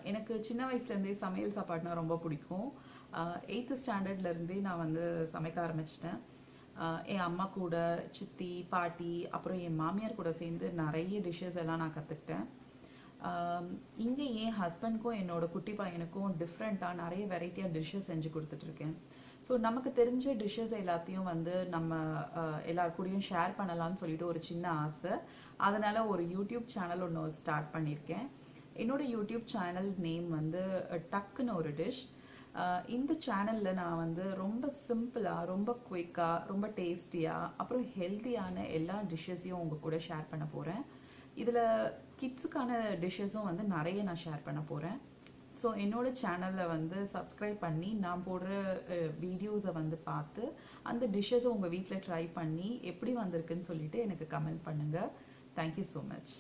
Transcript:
எனக்கு சின்ன வயசுலேருந்தே சமையல் சாப்பாடுனா ரொம்ப பிடிக்கும். 8th ஸ்டாண்டர்ட்லேருந்தே நான் வந்து சமைக்க ஆரம்பிச்சிட்டேன். என் அம்மா கூட, சித்தி, பாட்டி, அப்புறம் என் மாமியார் கூட சேர்ந்து நிறைய டிஷ்ஷஸ் எல்லாம் நான் கற்றுக்கிட்டேன். இங்கே என் ஹஸ்பண்ட்க்கும் என்னோட குட்டி பையனுக்கும் டிஃப்ரெண்ட்டாக நிறைய வெரைட்டியாக டிஷ்ஷஸ் செஞ்சு கொடுத்துட்ருக்கேன். ஸோ நமக்கு தெரிஞ்ச டிஷ்ஷஸ் எல்லாத்தையும் வந்து நம்ம எல்லார் கூடயும் ஷேர் பண்ணலாம்னு சொல்லிட்டு ஒரு சின்ன ஆசை. அதனால் ஒரு யூடியூப் சேனல் ஒன்று ஸ்டார்ட் பண்ணியிருக்கேன். என்னோட யூடியூப் சேனல் நேம் வந்து டக்குன்னு ஒரு டிஷ். இந்த சேனலில் நான் வந்து ரொம்ப சிம்பிளாக, ரொம்ப குயிக்காக, ரொம்ப டேஸ்டியாக, அப்புறம் ஹெல்த்தியான எல்லா டிஷ்ஷஸையும் உங்கள் கூட ஷேர் பண்ண போகிறேன். இதில் கிட்ஸுக்கான டிஷ்ஷஸும் வந்து நிறைய நான் ஷேர் பண்ண போகிறேன். ஸோ என்னோட சேனலில் வந்து சப்ஸ்கிரைப் பண்ணி நான் போடுற வீடியோஸை வந்து பார்த்து அந்த டிஷ்ஷஸை உங்கள் வீட்டில் ட்ரை பண்ணி எப்படி வந்திருக்குன்னு சொல்லிட்டு எனக்கு கமெண்ட் பண்ணுங்கள். Thank you so much.